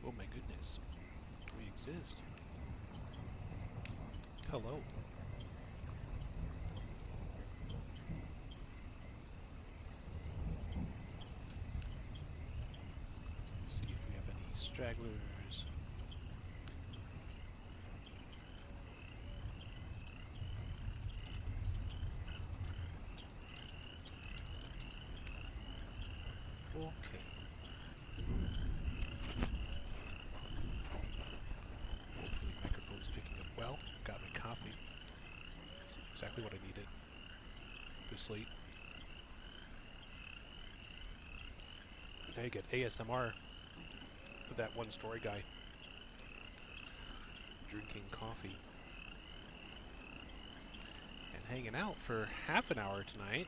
Oh my goodness. We exist. Hello. See if we have any stragglers. Okay. Hopefully the microphone's picking up well. I've got my coffee. Exactly what I needed this late. Now you get ASMR of that one story guy drinking coffee and hanging out for half an hour tonight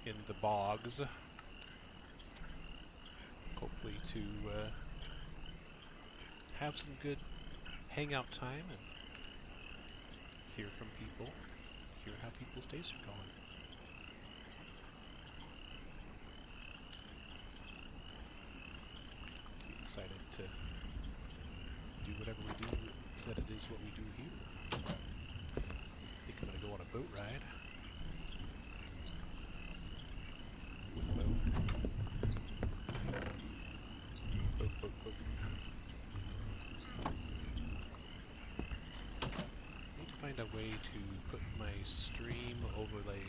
in the bogs. Hopefully to have some good hangout time and hear from people, hear how people's days are going. Excited to do whatever we do, that it is what we do here. I think I'm going to go on a boat ride with a boat. Boat. Need to find a way to put my stream overlay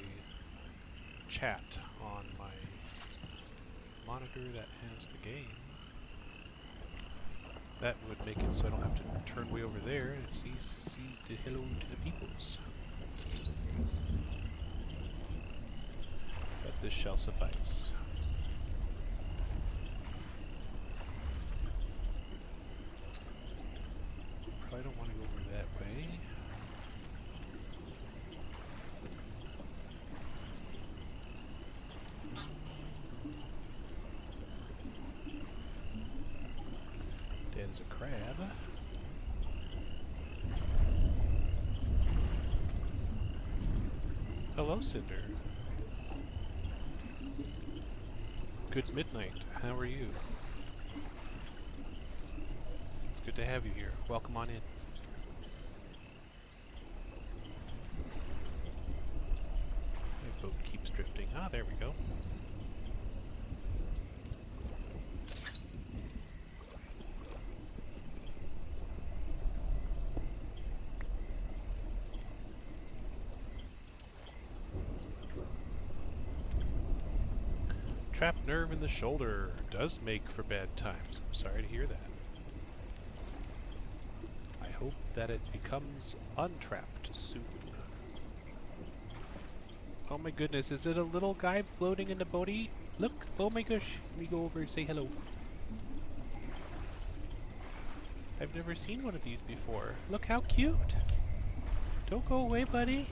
chat on my monitor that has the game. That would make it so I don't have to turn way over there and see the hello to the peoples. But this shall suffice. Probably don't want to go over that way. There's a crab. Hello, Cinder. Good midnight. How are you? It's good to have you here. Welcome on in. My boat keeps drifting. Ah, there we go. Trapped nerve in the shoulder does make for bad times. I'm sorry to hear that. I hope that it becomes untrapped soon. Oh my goodness, is it a little guy floating in the boaty? Look, oh my gosh, let me go over and say hello. I've never seen one of these before. Look how cute. Don't go away, buddy.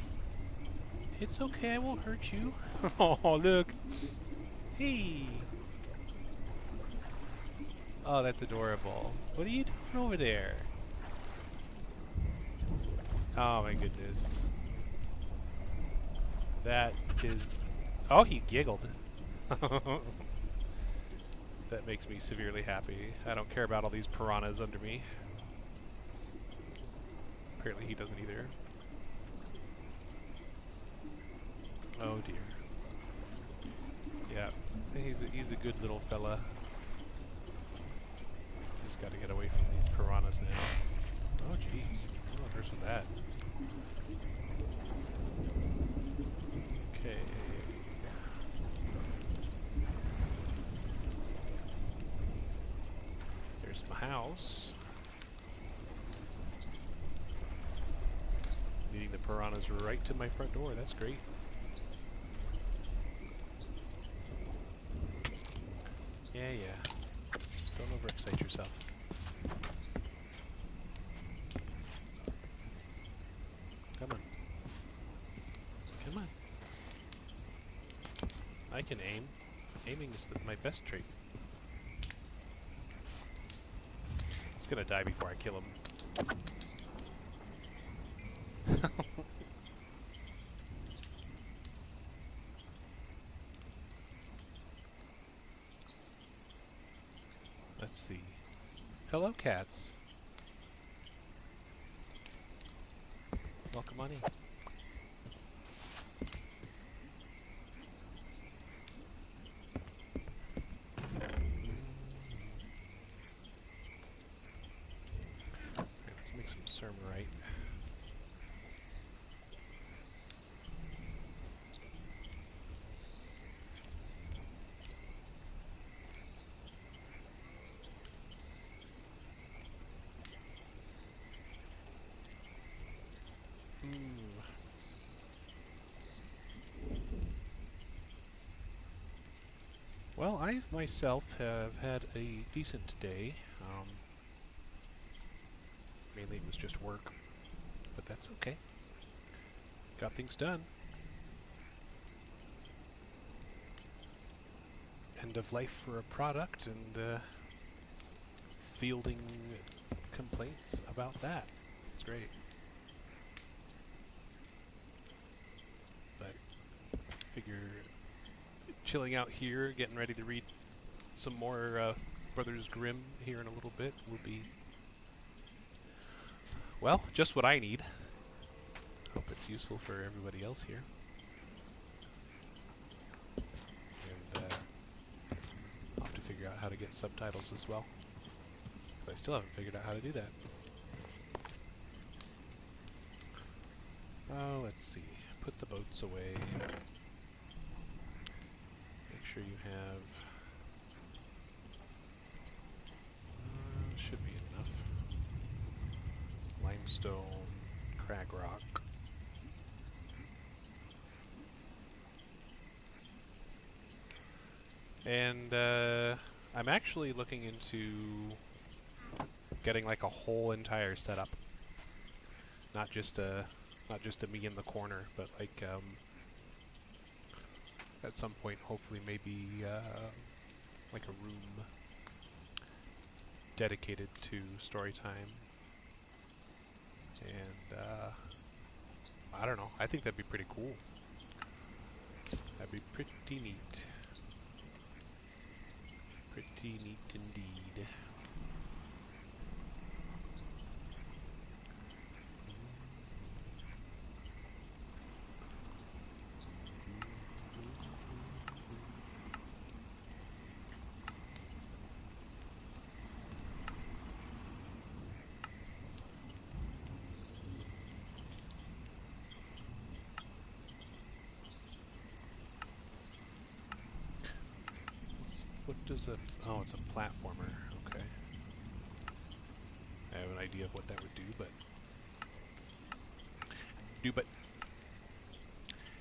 It's okay, I won't hurt you. Oh, look. Hey! Oh, that's adorable. What are you doing over there? Oh my goodness. That is... Oh, he giggled. That makes me severely happy. I don't care about all these piranhas under me. Apparently he doesn't either. Oh dear. Yeah, he's a good little fella. Just got to get away from these piranhas now. Oh jeez, I'm not with that. Okay. There's my house. Leading the piranhas right to my front door. That's great. Yeah. Don't overexcite yourself. Come on. Come on. I can aim. Aiming is my best trait. He's gonna die before I kill him. Let's see. Hello, cats. Welcome on in. Alright, let's make some sermerite. Well, I myself have had a decent day. Mainly it was just work, but that's okay. Got things done. End of life for a product and fielding complaints about that. It's great. But figure chilling out here, getting ready to read some more Brothers Grimm here in a little bit will be, well, just what I need. Hope it's useful for everybody else here. And I'll have to figure out how to get subtitles as well. But I still haven't figured out how to do that. Oh, let's see. Put the boats away. Make sure you have... should be enough. Limestone, crag rock. And I'm actually looking into getting like a whole entire setup. Not just a me in the corner, but like at some point hopefully maybe like a room dedicated to story time. And I don't know, I think that'd be pretty cool. That'd be pretty neat. Pretty neat indeed. What does a... oh, it's a platformer. Okay. I have an idea of what that would do, but...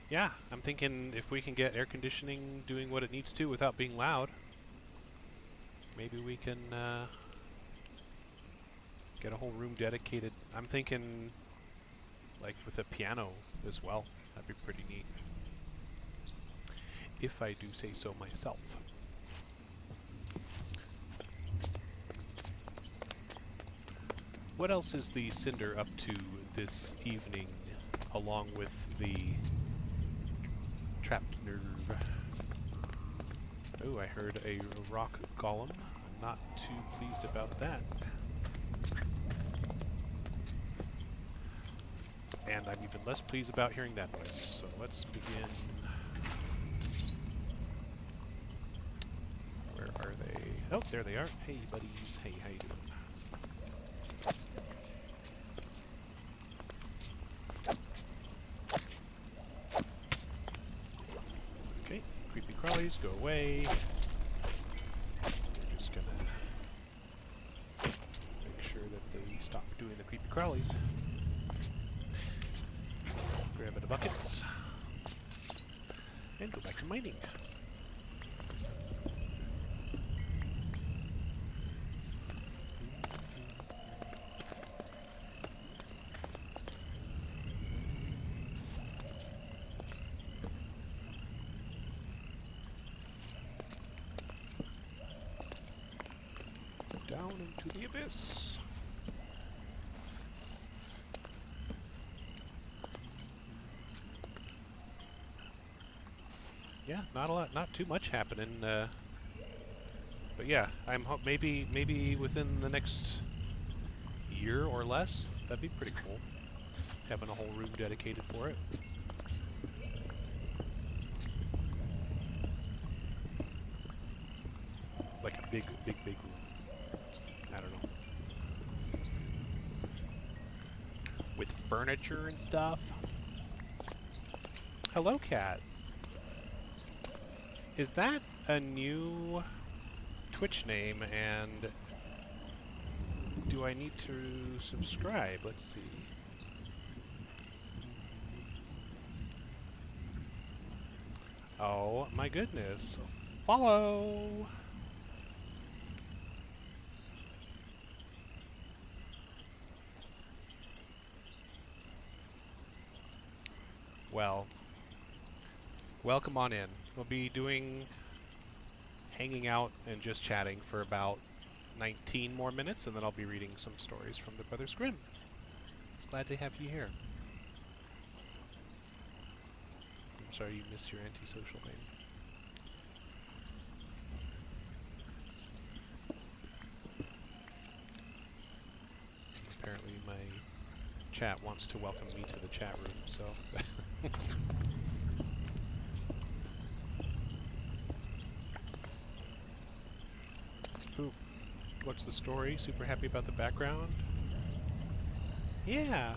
yeah, I'm thinking if we can get air conditioning doing what it needs to without being loud, maybe we can get a whole room dedicated. I'm thinking like with a piano as well. That'd be pretty neat. If I do say so myself. What else is the Cinder up to this evening, along with the trapped nerve? Oh, I heard a rock golem. I'm not too pleased about that. And I'm even less pleased about hearing that noise. So let's begin. Where are they? Oh, there they are. Hey, buddies. Hey, how you doing? Crawlies, go away. We're just gonna make sure that they stop doing the creepy crawlies. Grab the buckets and go back to mining. Down into the abyss. Yeah, not a lot, not too much happening But yeah, maybe within the next year or less. That'd be pretty cool. Having a whole room dedicated for it. Like a big room. I don't know. With furniture and stuff. Hello, cat. Is that a new Twitch name, and do I need to subscribe? Let's see. Oh my goodness. Follow! Well, welcome on in. We'll be hanging out and just chatting for about 19 more minutes, and then I'll be reading some stories from the Brothers Grimm. It's glad to have you here. I'm sorry you missed your antisocial name. Apparently my chat wants to welcome me to the chat room, so... Ooh, what's the story? Super happy about the background? Yeah,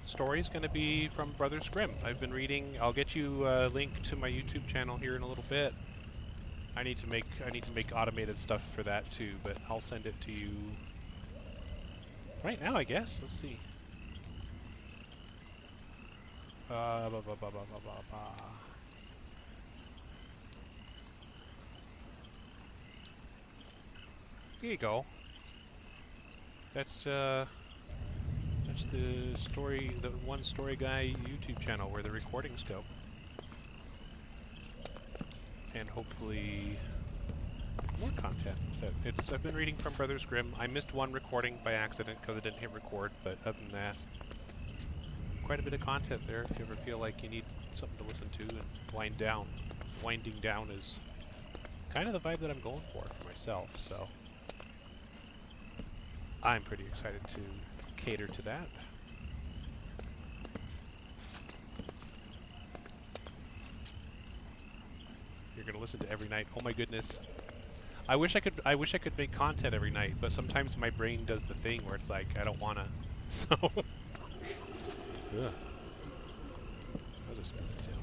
story's gonna be from Brothers Grimm. I've been reading. I'll get you a link to my YouTube channel here in a little bit. I need to make automated stuff for that too, but I'll send it to you right now, I guess. Let's see. Here you go. That's the one story guy YouTube channel where the recordings go. And hopefully more content. I've been reading from Brothers Grimm. I missed one recording by accident because I didn't hit record, but other than that, quite a bit of content there if you ever feel like you need something to listen to and wind down. Winding down is kind of the vibe that I'm going for myself, so I'm pretty excited to cater to that. You're gonna listen to every night. Oh my goodness. I wish I could make content every night, but sometimes my brain does the thing where it's like I don't wanna. So ugh. That was a spinning sound.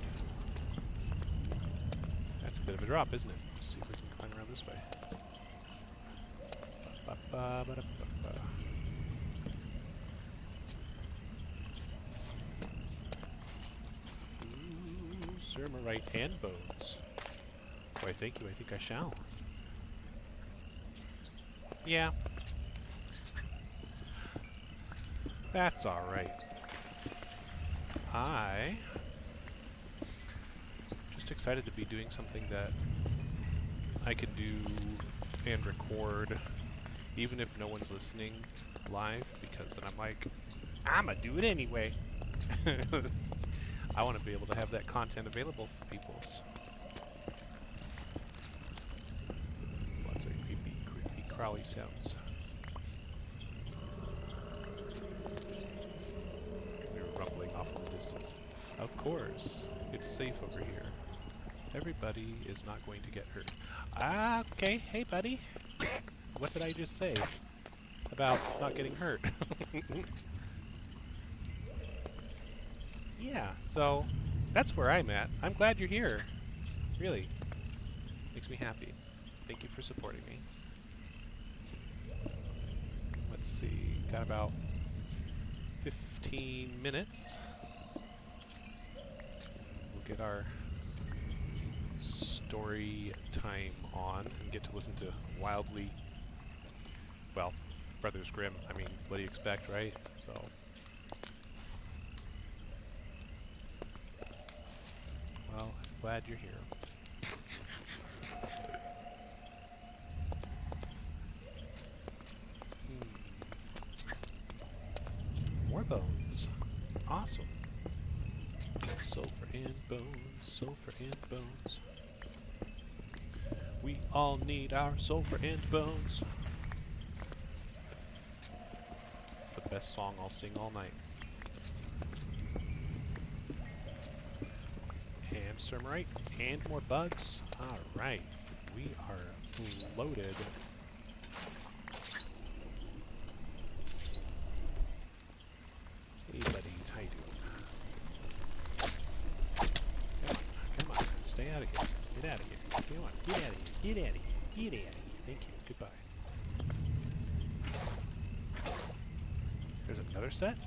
That's a bit of a drop, isn't it? Let's see if we can climb around this way. Sermerite and bones. Why, thank you. I think I shall. Yeah. That's alright. Just excited to be doing something that I can do and record even if no one's listening live, because then I'm like, I'ma do it anyway. I want to be able to have that content available for people. Lots of creepy crawly sounds. We were rumbling off in the distance. Of course, it's safe over here. Everybody is not going to get hurt. Ah, okay. Hey, buddy. What did I just say about not getting hurt? Yeah, so that's where I'm at. I'm glad you're here. Really. Makes me happy. Thank you for supporting me. Let's see. Got about 15 minutes. We'll get our story time on and get to listen to wildly, well, Brothers Grimm. I mean, what do you expect, right? So well, glad you're here. More bones. Awesome. Sulfur and bones, sulfur and bones. We all need our sulfur and bones. It's the best song I'll sing all night. And Sermerite, and more bugs. Alright, we are loaded. Hey buddies, how you doing? Come on, stay out of here. Get out of here. Come on, get out of here. Get out of here. Get out of here. Thank you. Goodbye. There's another set?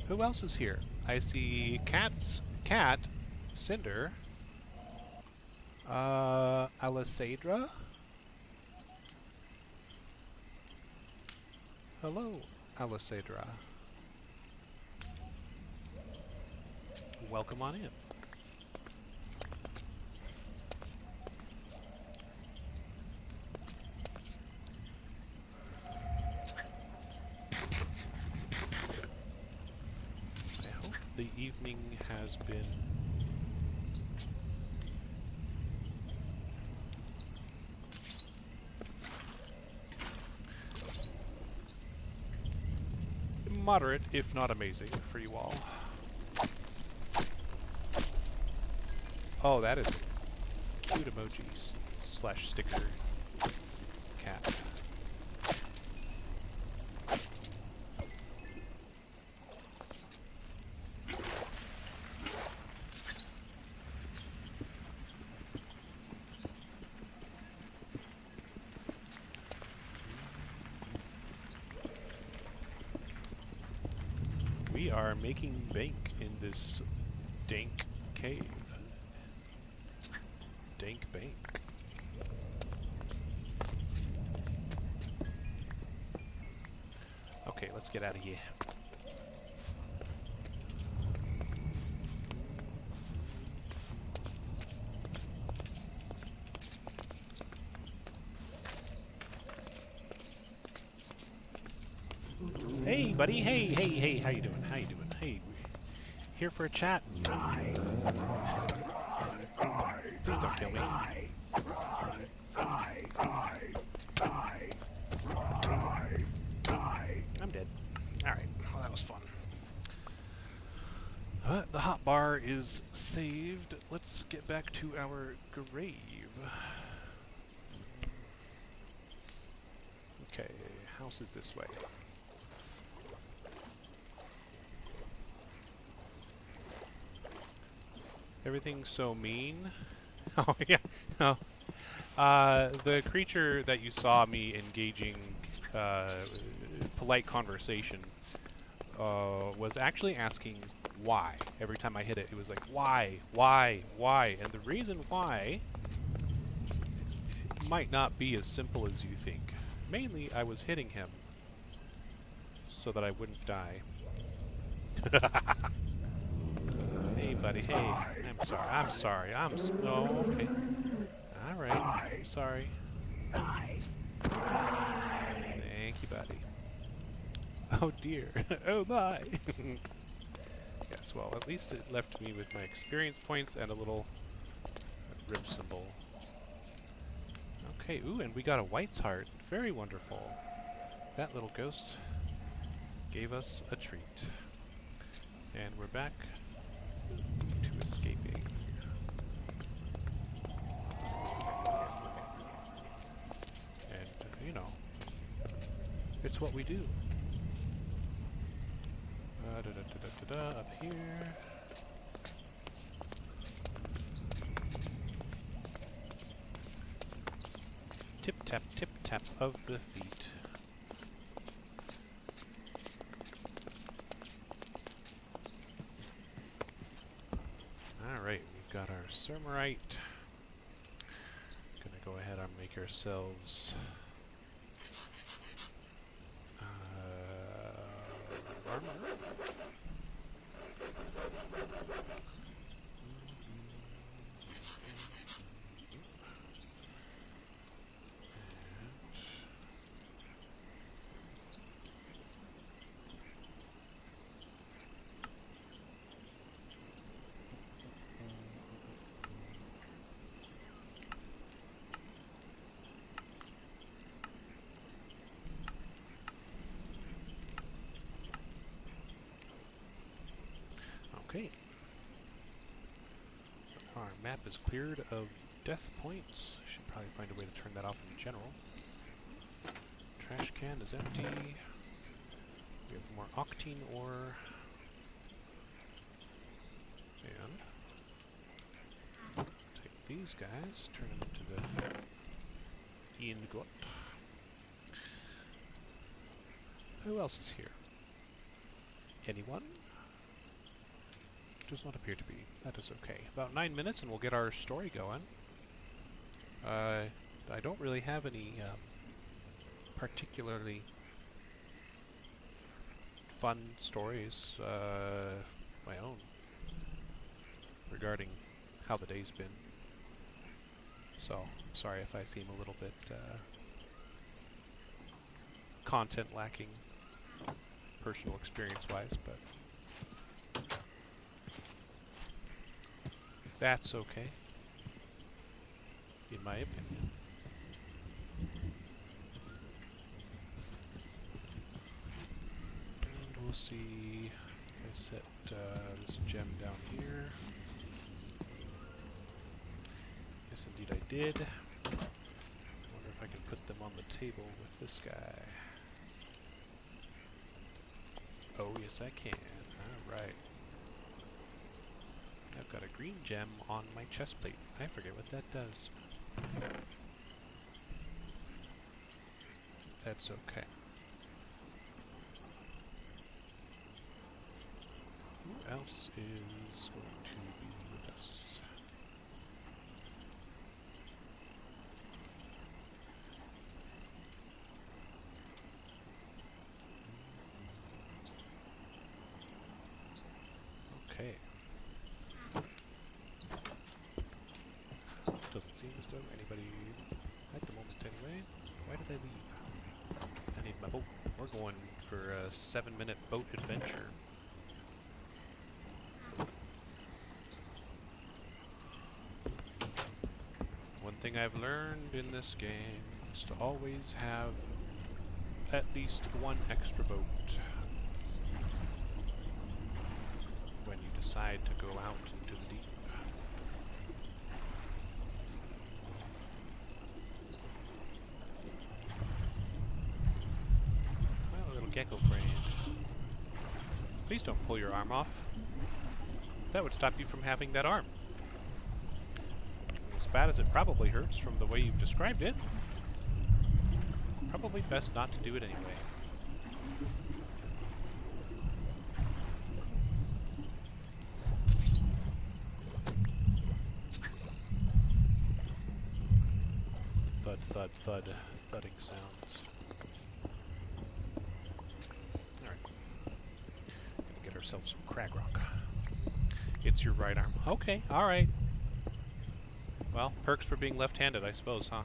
Who else is here? I see Cat, Cinder, Alisadra. Hello, Alisadra. Welcome on in. The evening has been moderate, if not amazing, for you all. Oh, that is a cute emoji slash sticker cat. We are making bank in this dank cave. Dank bank. Okay, let's get out of here. Hey, buddy. Hey, how you doing? How you doing? Hey, here for a chat. Please don't kill me. I'm dead. Alright, well that was fun. The hot bar is saved. Let's get back to our grave. Okay, house is this way. Everything's so mean. Oh, yeah. No. The creature that you saw me engaging polite conversation was actually asking why. Every time I hit it, it was like, why? And the reason why might not be as simple as you think. Mainly, I was hitting him so that I wouldn't die. Hey, buddy. Hey, I'm sorry. Oh, okay. All right. I'm sorry. Thank you, buddy. Oh dear. Oh my. Yes. Well, at least it left me with my experience points and a little rib symbol. Okay. Ooh, and we got a White's Heart. Very wonderful. That little ghost gave us a treat. And we're back to escaping. And, you know, it's what we do. Up here. Tip tap of the feet. Alright, we've got our Sermerite. Gonna go ahead and make ourselves armor. map is cleared of death points. Should probably find a way to turn that off in general. Trash can is empty. We have more octane ore. And take these guys, turn them into the ingot. Who else is here? Anyone? Does not appear to be. That is okay. About 9 minutes and we'll get our story going. I don't really have any particularly fun stories my own regarding how the day's been. So, sorry if I seem a little bit content lacking personal experience-wise, but that's okay, in my opinion. And we'll see. I think I set this gem down here. Yes, indeed I did. I wonder if I can put them on the table with this guy. Oh, yes I can. Alright. I've got a green gem on my chest plate. I forget what that does. That's okay. Who else is going to be with us? Okay. Doesn't seem as though anybody at the moment anyway. Why did I leave? I need my boat. We're going for a 7-minute boat adventure. One thing I've learned in this game is to always have at least one extra boat when you decide to go out into the deep. Well, a little gecko friend. Please don't pull your arm off. That would stop you from having that arm. As bad as it probably hurts from the way you've described it, probably best not to do it anyway. Thud, thud, thud, thudding sounds. Alright. Gonna get ourselves some crag rock. It's your right arm. Okay, alright. Well, perks for being left-handed, I suppose, huh?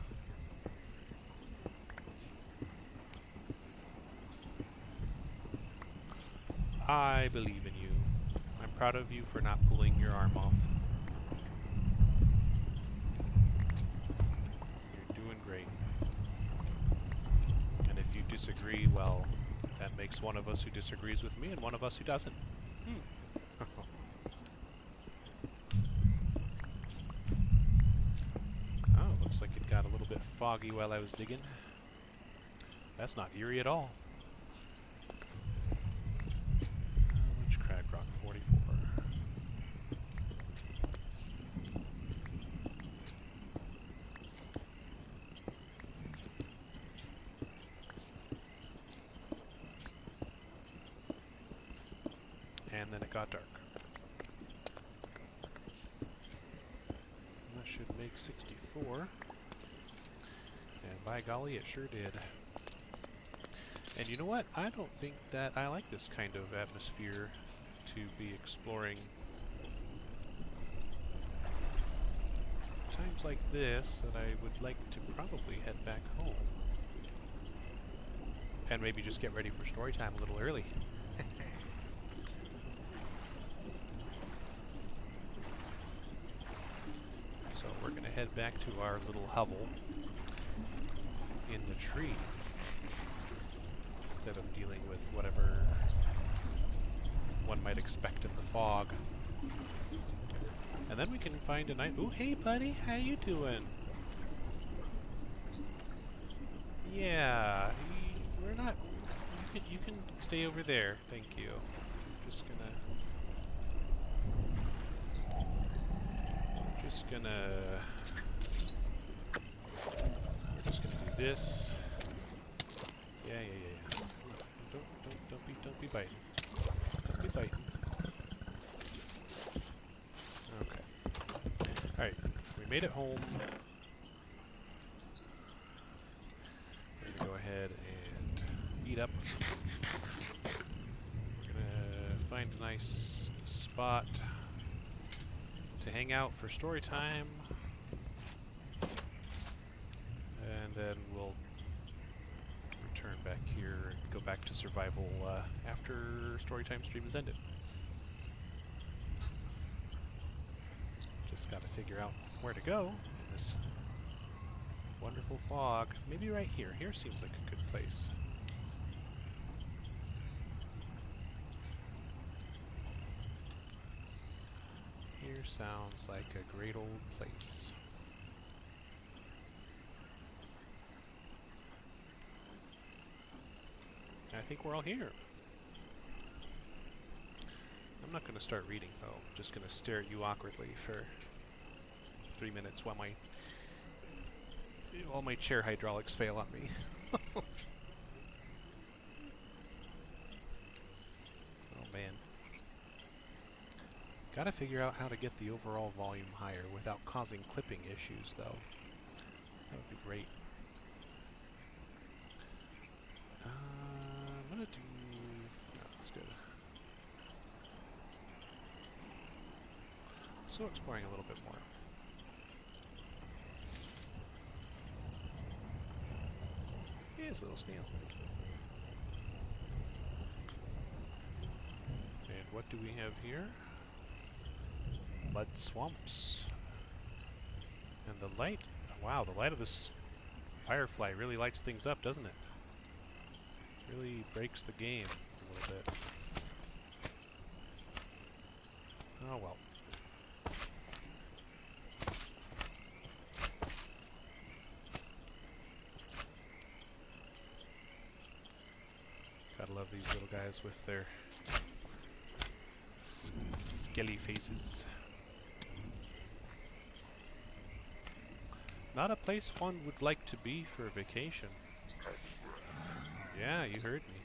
I believe in you. I'm proud of you for not pulling your arm off. You're doing great. And if you disagree, well, that makes one of us who disagrees with me and one of us who doesn't. Oh, looks like it got a little bit foggy while I was digging. That's not eerie at all. Which crag rock? 44. And then it got dark. That should make 64. And by golly, it sure did. And you know what? I don't think that I like this kind of atmosphere to be exploring. Times like this that I would like to probably head back home. And maybe just get ready for story time a little early. So we're going to head back to our little hovel in the tree, instead of dealing with whatever one might expect in the fog. And then we can find a nice... Ooh, hey, buddy. How you doing? Yeah. We're not... You can stay over there. Thank you. Just gonna... We're just gonna do this. Yeah. Don't be biting. Don't be biting. Okay. Alright, we made it home. We're gonna go ahead and eat up. We're gonna find a nice spot to hang out for story time. And then we'll return back here and go back to survival after Storytime stream is ended. Just gotta figure out where to go in this wonderful fog. Maybe right here. Here seems like a good place. Here sounds like a great old place. I think we're all here. I'm not going to start reading, though. I'm just going to stare at you awkwardly for 3 minutes while all my chair hydraulics fail on me. Oh, man. Gotta figure out how to get the overall volume higher without causing clipping issues, though. That would be great. I'm gonna do... No, that's good. Let's go exploring a little bit more. Here's a little snail. And what do we have here? Mud swamps. And the light... Wow, the light of this firefly really lights things up, doesn't it? Really breaks the game a little bit. Oh well. Gotta love these little guys with their skelly faces. Not a place one would like to be for a vacation. Yeah, you heard me.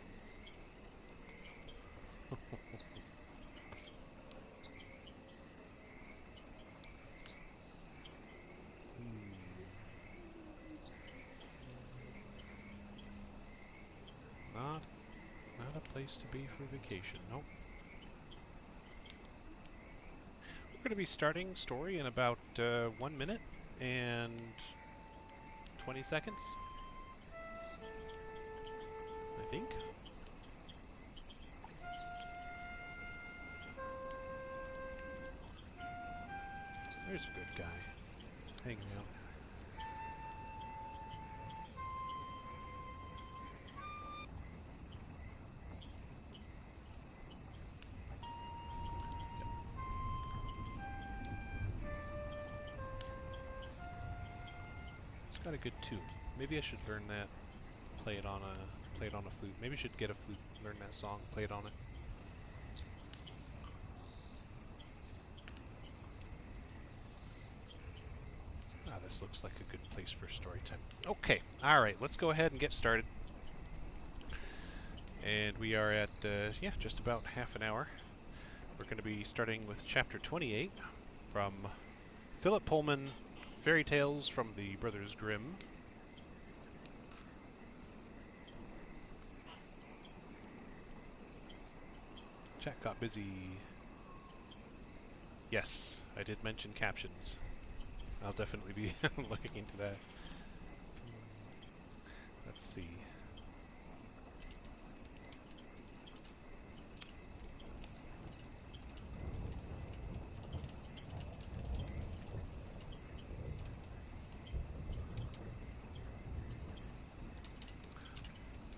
Not a place to be for vacation. Nope. We're going to be starting story in about 1 minute and 20 seconds. I think. There's a good guy hanging out. It's got a good tune. Maybe I should learn that. Play it on a flute. Maybe I should get a flute, learn that song, play it on it. Ah, this looks like a good place for story time. Okay, alright, let's go ahead and get started. And we are at, yeah, just about half an hour. We're going to be starting with chapter 28 from Philip Pullman, Fairy Tales from the Brothers Grimm. Chat got busy. Yes, I did mention captions. I'll definitely be looking into that. Let's see.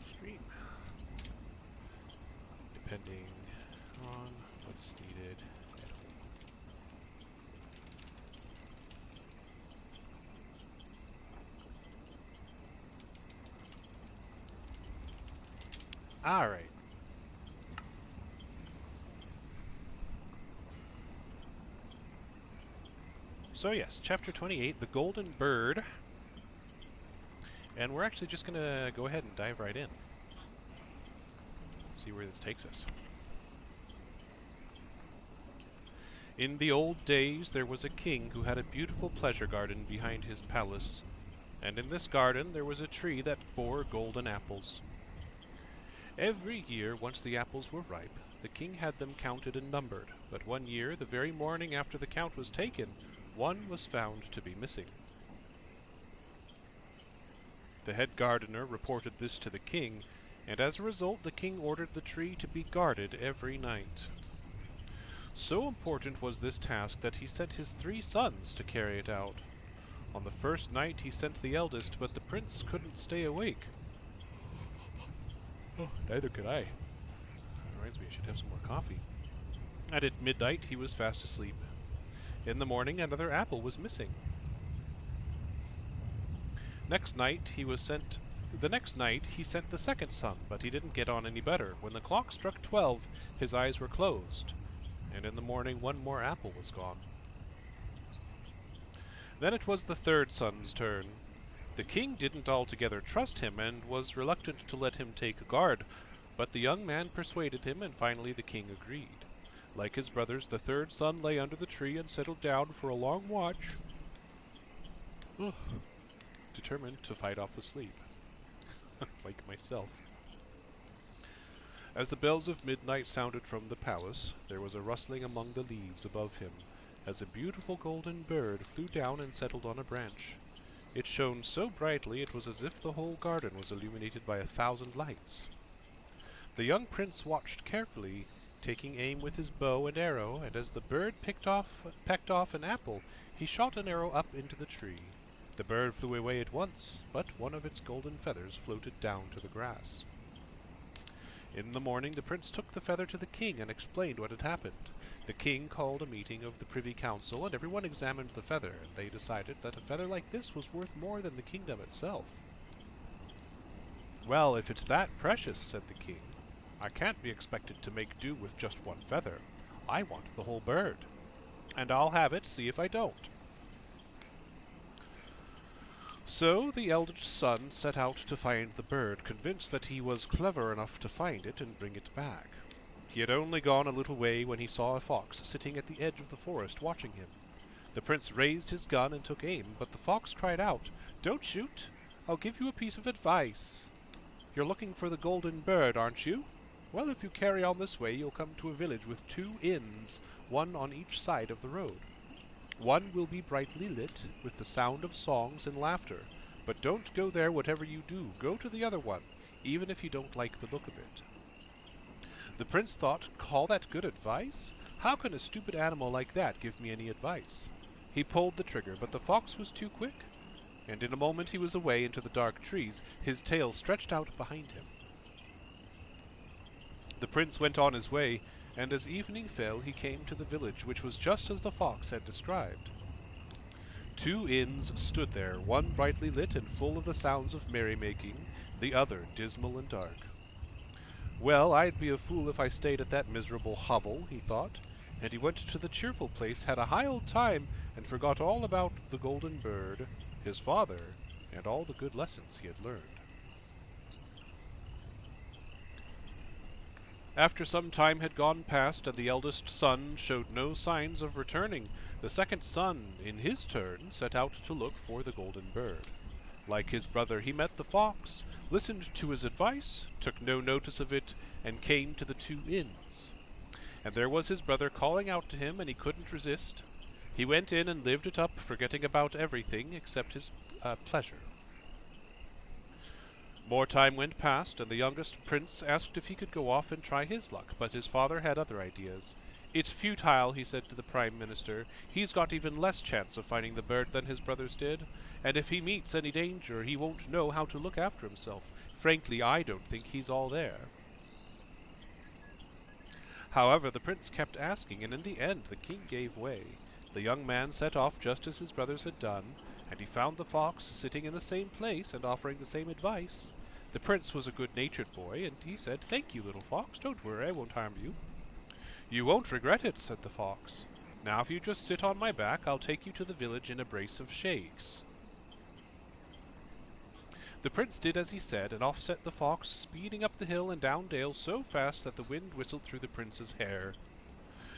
Stream. Depending on what's needed. Alright. So yes, chapter 28, The Golden Bird. And we're actually just going to go ahead and dive right in. See where this takes us. In the old days there was a king who had a beautiful pleasure garden behind his palace, and in this garden there was a tree that bore golden apples. Every year, once the apples were ripe, the king had them counted and numbered, but one year, the very morning after the count was taken, one was found to be missing. The head gardener reported this to the king, and as a result the king ordered the tree to be guarded every night. So important was this task that he sent his 3 sons to carry it out. On the first night he sent the eldest, but the prince couldn't stay awake. Oh, neither could I. Reminds me I should have some more coffee. And at midnight he was fast asleep. In the morning another apple was missing. The next night he sent the second son, but he didn't get on any better. When the clock struck 12, his eyes were closed, and in the morning one more apple was gone. Then it was the third son's turn. The king didn't altogether trust him, and was reluctant to let him take guard, but the young man persuaded him, and finally the king agreed. Like his brothers, the third son lay under the tree and settled down for a long watch, determined to fight off the sleep. Like myself. As the bells of midnight sounded from the palace, there was a rustling among the leaves above him, as a beautiful golden bird flew down and settled on a branch. It shone so brightly it was as if the whole garden was illuminated by 1,000 lights. The young prince watched carefully, taking aim with his bow and arrow, and as the bird pecked off an apple, he shot an arrow up into the tree. The bird flew away at once, but one of its golden feathers floated down to the grass. In the morning the prince took the feather to the king and explained what had happened. The king called a meeting of the Privy Council, and everyone examined the feather, and they decided that a feather like this was worth more than the kingdom itself. "Well, if it's that precious," said the king, "I can't be expected to make do with just one feather. I want the whole bird. And I'll have it, see if I don't." So the eldest son set out to find the bird, convinced that he was clever enough to find it and bring it back. He had only gone a little way when he saw a fox sitting at the edge of the forest watching him. The prince raised his gun and took aim, but the fox cried out, "Don't shoot! I'll give you a piece of advice. You're looking for the golden bird, aren't you? Well, if you carry on this way, you'll come to a village with 2 inns, one on each side of the road. One will be brightly lit, with the sound of songs and laughter. But don't go there whatever you do. Go to the other one, even if you don't like the look of it." The prince thought, "Call that good advice? How can a stupid animal like that give me any advice?" He pulled the trigger, but the fox was too quick, and in a moment he was away into the dark trees, his tail stretched out behind him. The prince went on his way, and as evening fell he came to the village, which was just as the fox had described. 2 inns stood there, one brightly lit and full of the sounds of merrymaking, the other dismal and dark. "Well, I'd be a fool if I stayed at that miserable hovel," he thought, and he went to the cheerful place, had a high old time, and forgot all about the golden bird, his father, and all the good lessons he had learned. After some time had gone past, and the eldest son showed no signs of returning, the second son, in his turn, set out to look for the golden bird. Like his brother, he met the fox, listened to his advice, took no notice of it, and came to the 2 inns. And there was his brother calling out to him, and he couldn't resist. He went in and lived it up, forgetting about everything except his pleasure. More time went past, and the youngest prince asked if he could go off and try his luck, but his father had other ideas. "It's futile," he said to the prime minister. "He's got even less chance of finding the bird than his brothers did, and if he meets any danger, he won't know how to look after himself. Frankly, I don't think he's all there." However, the prince kept asking, and in the end the king gave way. The young man set off just as his brothers had done, and he found the fox sitting in the same place and offering the same advice. The prince was a good-natured boy, and he said, "Thank you, little fox. Don't worry, I won't harm you." "You won't regret it," said the fox. "Now if you just sit on my back, I'll take you to the village in a brace of shakes." The prince did as he said, and off set the fox, speeding up the hill and down dale so fast that the wind whistled through the prince's hair.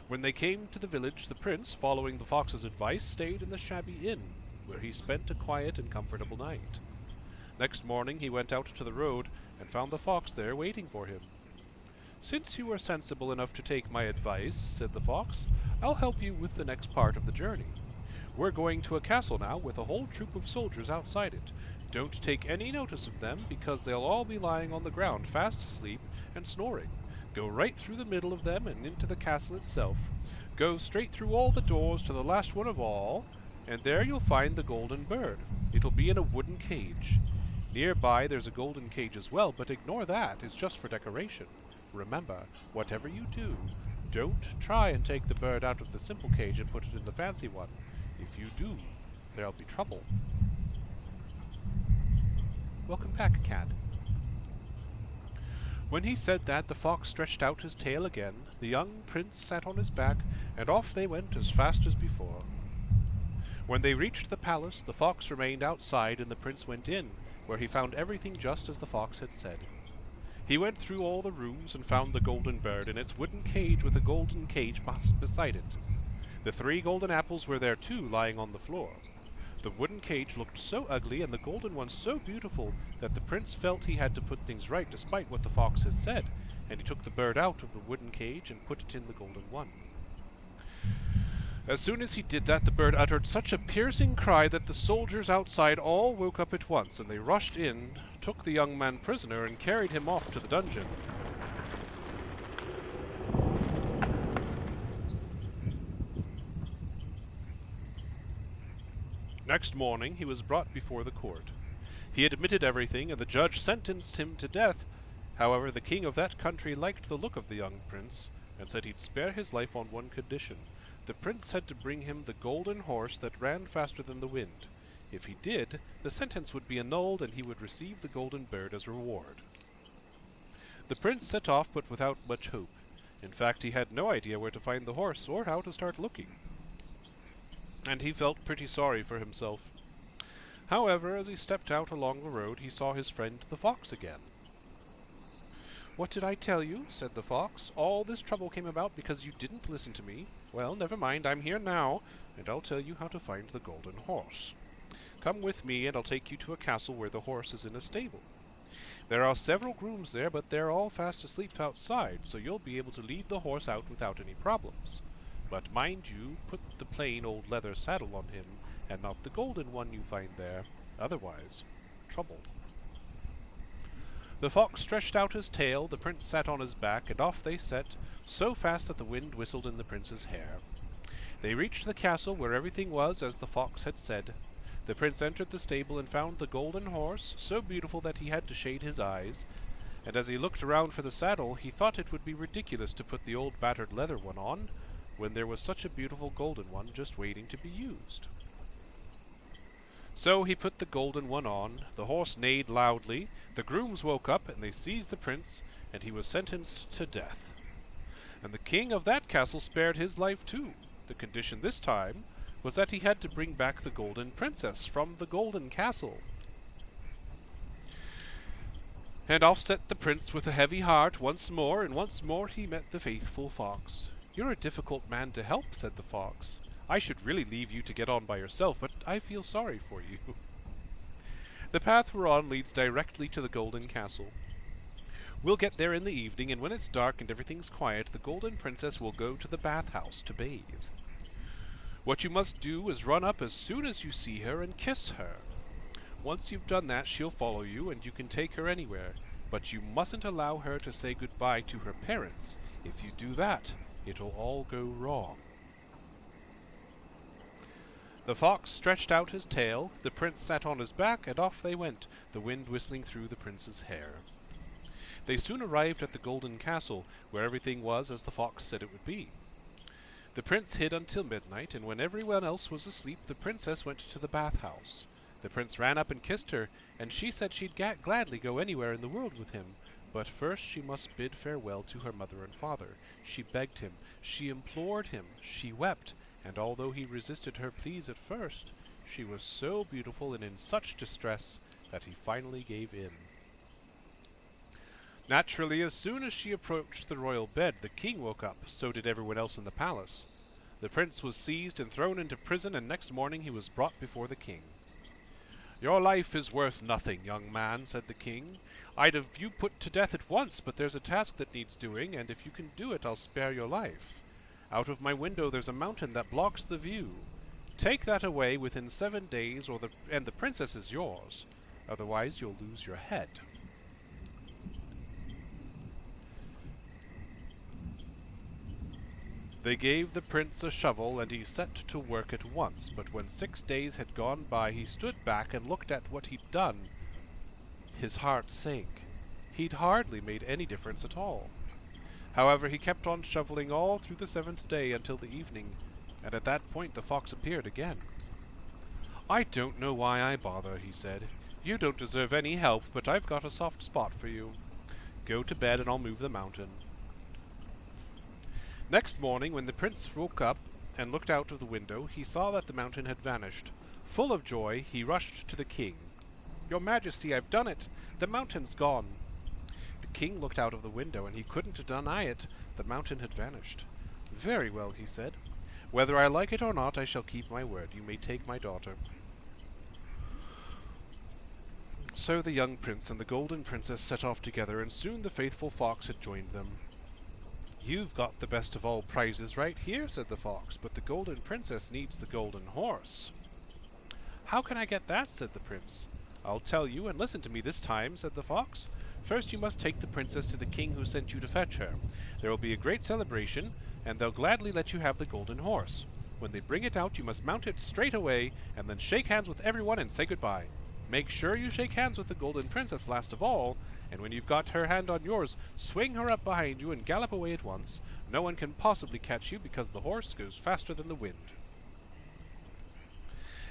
When they came to the village, the prince, following the fox's advice, stayed in the shabby inn, where he spent a quiet and comfortable night. Next morning he went out to the road, and found the fox there waiting for him. "Since you are sensible enough to take my advice," said the fox, "I'll help you with the next part of the journey. We're going to a castle now with a whole troop of soldiers outside it. Don't take any notice of them, because they'll all be lying on the ground fast asleep and snoring. Go right through the middle of them and into the castle itself. Go straight through all the doors to the last one of all, and there you'll find the golden bird. It'll be in a wooden cage. Nearby there's a golden cage as well, but ignore that, it's just for decoration. Remember, whatever you do, don't try and take the bird out of the simple cage and put it in the fancy one. If you do, there'll be trouble." Welcome back, cat. When he said that, the fox stretched out his tail again, the young prince sat on his back, and off they went as fast as before. When they reached the palace, the fox remained outside and the prince went in, where he found everything just as the fox had said. He went through all the rooms and found the golden bird in its wooden cage with a golden cage beside it. The 3 golden apples were there too, lying on the floor. The wooden cage looked so ugly and the golden one so beautiful that the prince felt he had to put things right despite what the fox had said, and he took the bird out of the wooden cage and put it in the golden one. As soon as he did that, the bird uttered such a piercing cry that the soldiers outside all woke up at once, and they rushed in, took the young man prisoner, and carried him off to the dungeon. Next morning he was brought before the court. He admitted everything, and the judge sentenced him to death. However, the king of that country liked the look of the young prince, and said he'd spare his life on one condition. The prince had to bring him the golden horse that ran faster than the wind. If he did, the sentence would be annulled, and he would receive the golden bird as reward. The prince set off, but without much hope. In fact, he had no idea where to find the horse, or how to start looking. And he felt pretty sorry for himself. However, as he stepped out along the road, he saw his friend the fox again. "What did I tell you?" said the fox. "All this trouble came about because you didn't listen to me. Well, never mind, I'm here now, and I'll tell you how to find the golden horse. Come with me, and I'll take you to a castle where the horse is in a stable. There are several grooms there, but they're all fast asleep outside, so you'll be able to lead the horse out without any problems. But mind you, put the plain old leather saddle on him, and not the golden one you find there. Otherwise, trouble." The fox stretched out his tail, the prince sat on his back, and off they set, so fast that the wind whistled in the prince's hair. They reached the castle, where everything was as the fox had said. The prince entered the stable and found the golden horse, so beautiful that he had to shade his eyes, and as he looked around for the saddle, he thought it would be ridiculous to put the old battered leather one on, when there was such a beautiful golden one just waiting to be used. So he put the golden one on, the horse neighed loudly, the grooms woke up, and they seized the prince, and he was sentenced to death. And the king of that castle spared his life too. The condition this time was that he had to bring back the golden princess from the golden castle. And off set the prince with a heavy heart once more, and once more he met the faithful fox. "You're a difficult man to help," said the fox. "I should really leave you to get on by yourself, but I feel sorry for you." The path we're on leads directly to the golden castle. We'll get there in the evening, and when it's dark and everything's quiet, the golden princess will go to the bathhouse to bathe. What you must do is run up as soon as you see her and kiss her. Once you've done that, she'll follow you, and you can take her anywhere, but you mustn't allow her to say goodbye to her parents. If you do that, it'll all go wrong. The fox stretched out his tail, the prince sat on his back, and off they went, the wind whistling through the prince's hair. They soon arrived at the golden castle, where everything was as the fox said it would be. The prince hid until midnight, and when everyone else was asleep, the princess went to the bathhouse. The prince ran up and kissed her, and she said she'd gladly go anywhere in the world with him. But first she must bid farewell to her mother and father. She begged him, she implored him, she wept, and although he resisted her pleas at first, she was so beautiful and in such distress that he finally gave in. Naturally, as soon as she approached the royal bed, the king woke up, so did everyone else in the palace. The prince was seized and thrown into prison, and next morning he was brought before the king. "Your life is worth nothing, young man," said the king. "I'd have you put to death at once, but there's a task that needs doing, and if you can do it, I'll spare your life. Out of my window there's a mountain that blocks the view. Take that away within 7 days, and the princess is yours. Otherwise you'll lose your head." They gave the prince a shovel, and he set to work at once, but when 6 days had gone by he stood back and looked at what he'd done. His heart sank. He'd hardly made any difference at all. However, he kept on shoveling all through the 7th day until the evening, and at that point the fox appeared again. "I don't know why I bother," he said. "You don't deserve any help, but I've got a soft spot for you. Go to bed and I'll move the mountain." Next morning, when the prince woke up and looked out of the window, he saw that the mountain had vanished. Full of joy, he rushed to the king. "Your Majesty, I've done it! The mountain's gone!" The king looked out of the window, and he couldn't deny it. The mountain had vanished. "Very well," he said. "Whether I like it or not, I shall keep my word. You may take my daughter." So the young prince and the golden princess set off together, and soon the faithful fox had joined them. "You've got the best of all prizes right here," said the fox, "but the golden princess needs the golden horse." "How can I get that?" said the prince. "I'll tell you, and listen to me this time," said the fox. "First you must take the princess to the king who sent you to fetch her. There will be a great celebration, and they'll gladly let you have the golden horse. When they bring it out, you must mount it straight away, and then shake hands with everyone and say goodbye. Make sure you shake hands with the golden princess last of all, and when you've got her hand on yours, swing her up behind you and gallop away at once. No one can possibly catch you because the horse goes faster than the wind."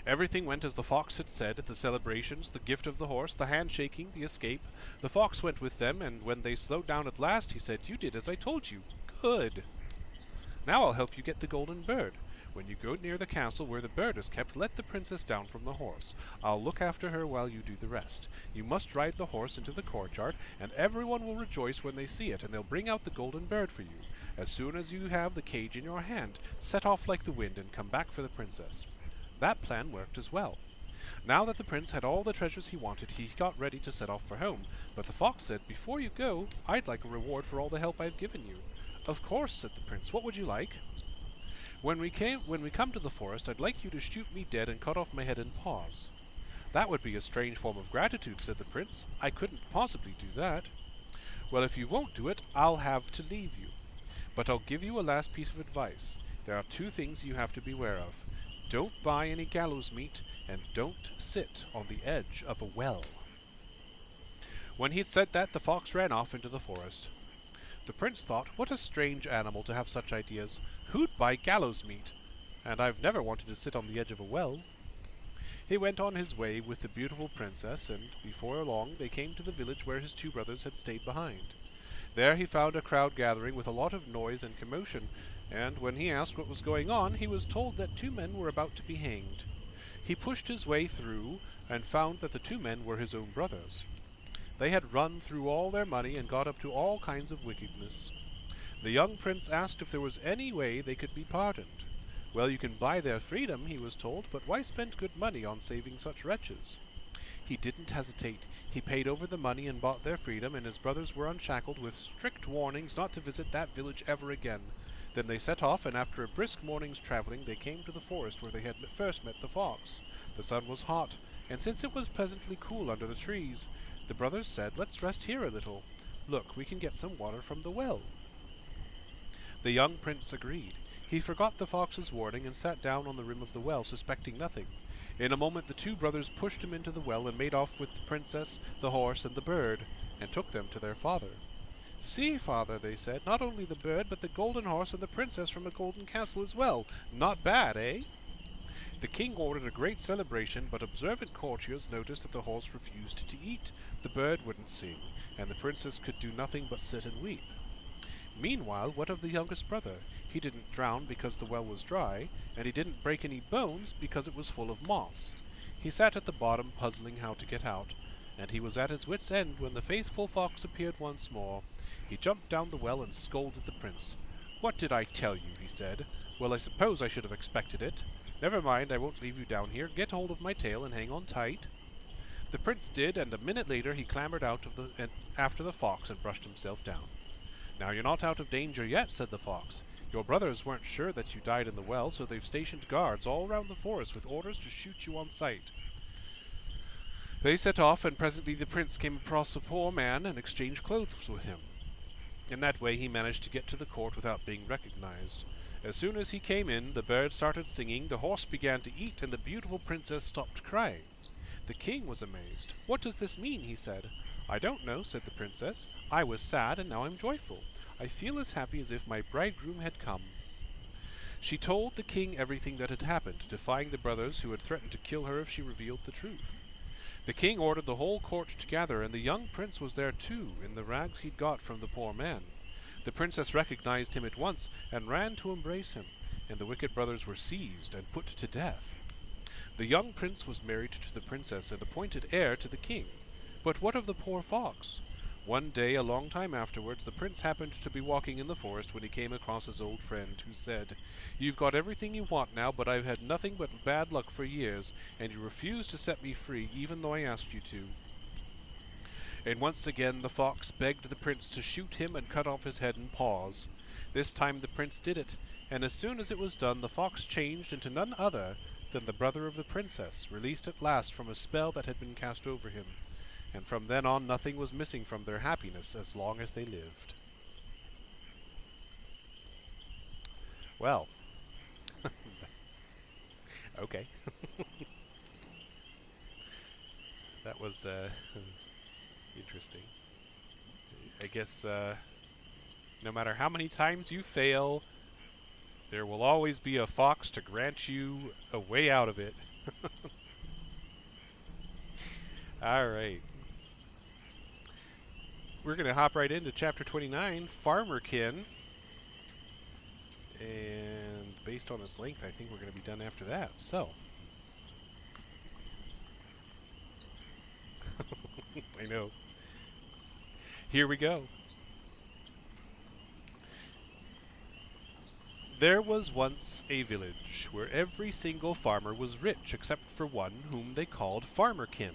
Everything went as the fox had said. The celebrations, the gift of the horse, the handshaking, the escape. The fox went with them, and when they slowed down at last, he said, "You did as I told you. Good. Now I'll help you get the golden bird. When you go near the castle where the bird is kept, let the princess down from the horse. I'll look after her while you do the rest. You must ride the horse into the courtyard, and everyone will rejoice when they see it, and they'll bring out the golden bird for you. As soon as you have the cage in your hand, set off like the wind and come back for the princess." That plan worked as well. Now that the prince had all the treasures he wanted, he got ready to set off for home, but the fox said, "Before you go, I'd like a reward for all the help I've given you." "Of course," said the prince. "What would you like?" When we come to the forest, I'd like you to shoot me dead and cut off my head and paws." "That would be a strange form of gratitude," said the prince. "I couldn't possibly do that." "Well, if you won't do it, I'll have to leave you. But I'll give you a last piece of advice. There are 2 things you have to beware of. Don't buy any gallows meat, and don't sit on the edge of a well." When he'd said that, the fox ran off into the forest. The prince thought, what a strange animal to have such ideas. Who'd buy gallows meat? And I've never wanted to sit on the edge of a well. He went on his way with the beautiful princess, and before long they came to the village where his 2 brothers had stayed behind. There he found a crowd gathering with a lot of noise and commotion, and when he asked what was going on, he was told that 2 men were about to be hanged. He pushed his way through, and found that the 2 men were his own brothers. They had run through all their money and got up to all kinds of wickedness. The young prince asked if there was any way they could be pardoned. "Well, you can buy their freedom," he was told, "but why spend good money on saving such wretches?" He didn't hesitate. He paid over the money and bought their freedom, and his brothers were unshackled with strict warnings not to visit that village ever again. Then they set off, and after a brisk morning's traveling, they came to the forest where they had first met the fox. The sun was hot, and since it was pleasantly cool under the trees, the brothers said, "Let's rest here a little. Look, we can get some water from the well." The young prince agreed. He forgot the fox's warning and sat down on the rim of the well, suspecting nothing. In a moment the 2 brothers pushed him into the well and made off with the princess, the horse, and the bird, and took them to their father. "See, father," they said, "not only the bird, but the golden horse and the princess from a golden castle as well. Not bad, eh?" The king ordered a great celebration, but observant courtiers noticed that the horse refused to eat, the bird wouldn't sing, and the princess could do nothing but sit and weep. Meanwhile, what of the youngest brother? He didn't drown because the well was dry, and he didn't break any bones because it was full of moss. He sat at the bottom, puzzling how to get out, and he was at his wits' end when the faithful fox appeared once more. He jumped down the well and scolded the prince. "What did I tell you?" he said. "Well, I suppose I should have expected it. Never mind, I won't leave you down here. Get hold of my tail and hang on tight." The prince did, and a minute later he clambered out of after the fox and brushed himself down. "Now you're not out of danger yet," said the fox. "Your brothers weren't sure that you died in the well, so they've stationed guards all round the forest with orders to shoot you on sight." They set off, and presently the prince came across a poor man and exchanged clothes with him. In that way he managed to get to the court without being recognized. As soon as he came in, the bird started singing, the horse began to eat, and the beautiful princess stopped crying. The king was amazed. "What does this mean?" he said. "I don't know," said the princess. "I was sad, and now I'm joyful. I feel as happy as if my bridegroom had come." She told the king everything that had happened, defying the brothers who had threatened to kill her if she revealed the truth. The king ordered the whole court to gather, and the young prince was there too, in the rags he'd got from the poor man. The princess recognized him at once, and ran to embrace him, and the wicked brothers were seized and put to death. The young prince was married to the princess and appointed heir to the king. But what of the poor fox? One day, a long time afterwards, the prince happened to be walking in the forest when he came across his old friend, who said, "You've got everything you want now, but I've had nothing but bad luck for years, and you refuse to set me free, even though I asked you to." And once again the fox begged the prince to shoot him and cut off his head and paws. This time the prince did it, and as soon as it was done the fox changed into none other than the brother of the princess, released at last from a spell that had been cast over him. And from then on nothing was missing from their happiness as long as they lived. Well, okay. That was interesting. I guess no matter how many times you fail, there will always be a fox to grant you a way out of it. All right. We're going to hop right into Chapter 29, Farmerkin. And based on its length, I think we're going to be done after that. So, I know. Here we go. There was once a village where every single farmer was rich except for one whom they called Farmerkin.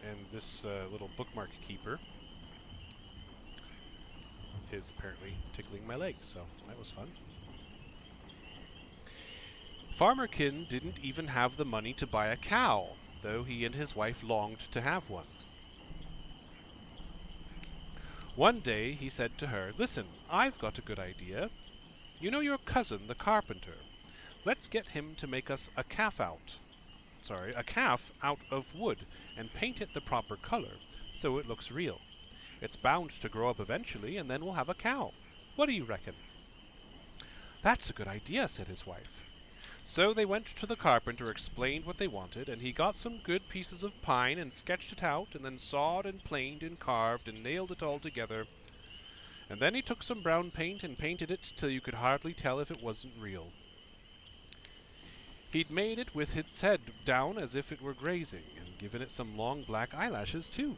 And this little bookmark keeper is apparently tickling my leg, so that was fun. Farmerkin didn't even have the money to buy a cow, though he and his wife longed to have one. One day he said to her, "Listen, I've got a good idea. You know your cousin, the carpenter. Let's get him to make us a calf out of wood and paint it the proper color, so it looks real. It's bound to grow up eventually, and then we'll have a cow. What do you reckon?" "That's a good idea," said his wife. So they went to the carpenter, explained what they wanted, and he got some good pieces of pine and sketched it out, and then sawed and planed and carved and nailed it all together. And then he took some brown paint and painted it till you could hardly tell if it wasn't real. He'd made it with its head down as if it were grazing, and given it some long black eyelashes, too.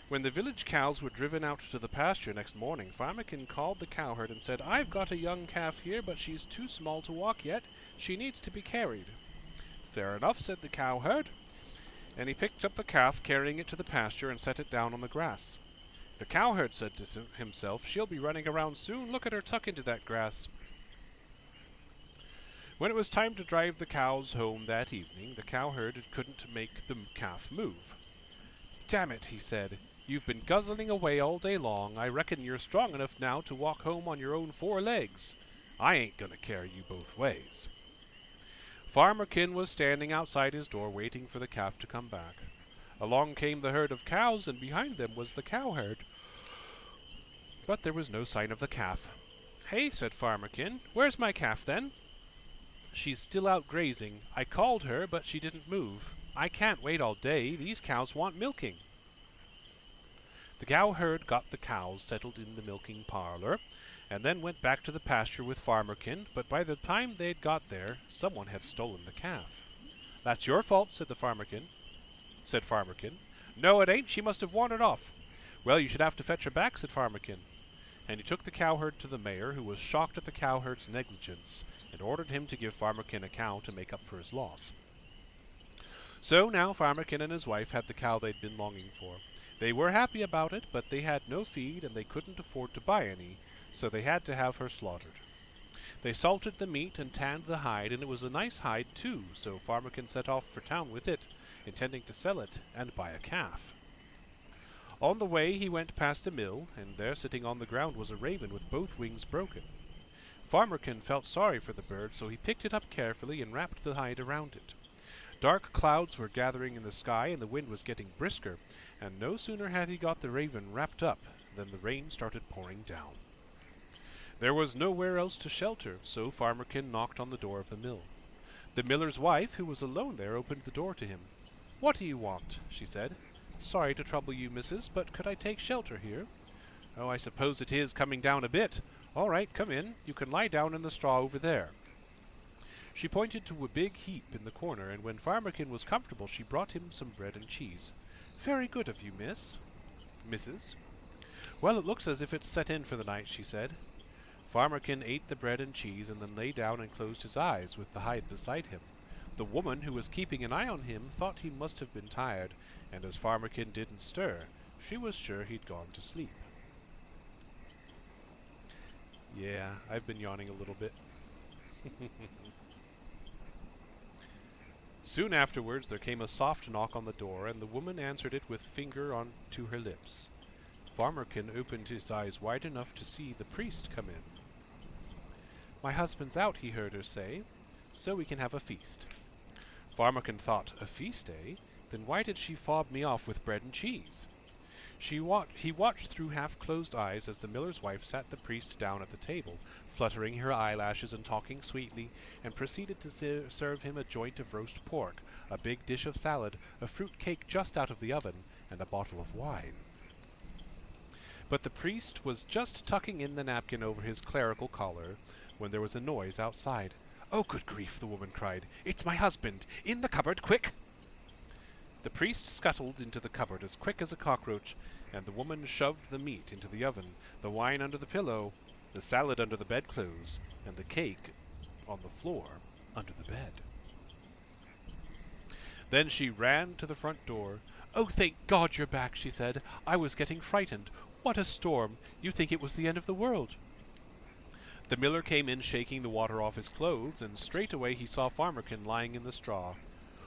When the village cows were driven out to the pasture next morning, Farmerkin called the cowherd and said, "I've got a young calf here, but she's too small to walk yet. She needs to be carried." "Fair enough," said the cowherd, and he picked up the calf, carrying it to the pasture, and set it down on the grass. The cowherd said to himself, "She'll be running around soon. Look at her tuck into that grass." When it was time to drive the cows home that evening, the cowherd couldn't make the calf move. "Damn it," he said. "You've been guzzling away all day long. I reckon you're strong enough now to walk home on your own 4 legs. I ain't gonna carry you both ways." Farmerkin was standing outside his door waiting for the calf to come back. Along came the herd of cows, and behind them was the cowherd. But there was no sign of the calf. Hey, said Farmerkin, where's my calf then? She's still out grazing. I called her, but she didn't move. I can't wait all day. These cows want milking. The cowherd got the cows settled in the milking parlor, and then went back to the pasture with Farmerkin, but by the time they had got there, someone had stolen the calf. That's your fault, said Farmerkin. No, it ain't. She must have wandered off. Well, you should have to fetch her back, said Farmerkin. And he took the cowherd to the mayor, who was shocked at the cowherd's negligence, and ordered him to give Farmerkin a cow to make up for his loss. So now Farmerkin and his wife had the cow they'd been longing for. They were happy about it, but they had no feed and they couldn't afford to buy any, so they had to have her slaughtered. They salted the meat and tanned the hide, and it was a nice hide too, so Farmerkin set off for town with it, intending to sell it and buy a calf. On the way he went past a mill, and there sitting on the ground was a raven with both wings broken. Farmerkin felt sorry for the bird, so he picked it up carefully and wrapped the hide around it. Dark clouds were gathering in the sky, and the wind was getting brisker, and no sooner had he got the raven wrapped up than the rain started pouring down. There was nowhere else to shelter, so Farmerkin knocked on the door of the mill. The miller's wife, who was alone there, opened the door to him. "What do you want?" she said. "Sorry to trouble you, missus, but could I take shelter here?" "Oh, I suppose it is coming down a bit. All right, come in. You can lie down in the straw over there." She pointed to a big heap in the corner, and when Farmerkin was comfortable, she brought him some bread and cheese. "Very good of you, missus." "Well, it looks as if it's set in for the night," she said. Farmerkin ate the bread and cheese and then lay down and closed his eyes with the hide beside him. The woman, who was keeping an eye on him, thought he must have been tired, and as Farmerkin didn't stir, she was sure he'd gone to sleep. Yeah, I've been yawning a little bit. Soon afterwards there came a soft knock on the door, and the woman answered it with finger on to her lips. Farmerkin opened his eyes wide enough to see the priest come in. "My husband's out," he heard her say, "so we can have a feast." Farmerkin thought, "A feast, eh? Then why did she fob me off with bread and cheese?" He watched through half-closed eyes as the miller's wife sat the priest down at the table, fluttering her eyelashes and talking sweetly, and proceeded to serve him a joint of roast pork, a big dish of salad, a fruit cake just out of the oven, and a bottle of wine. But the priest was just tucking in the napkin over his clerical collar when there was a noise outside. "Oh, good grief," the woman cried. "It's my husband! In the cupboard, quick!" The priest scuttled into the cupboard as quick as a cockroach, and the woman shoved the meat into the oven, the wine under the pillow, the salad under the bedclothes, and the cake on the floor under the bed. Then she ran to the front door. "Oh, thank God you're back," she said. "I was getting frightened. What a storm! You'd think it was the end of the world." The miller came in shaking the water off his clothes, and straight away he saw Farmerkin lying in the straw.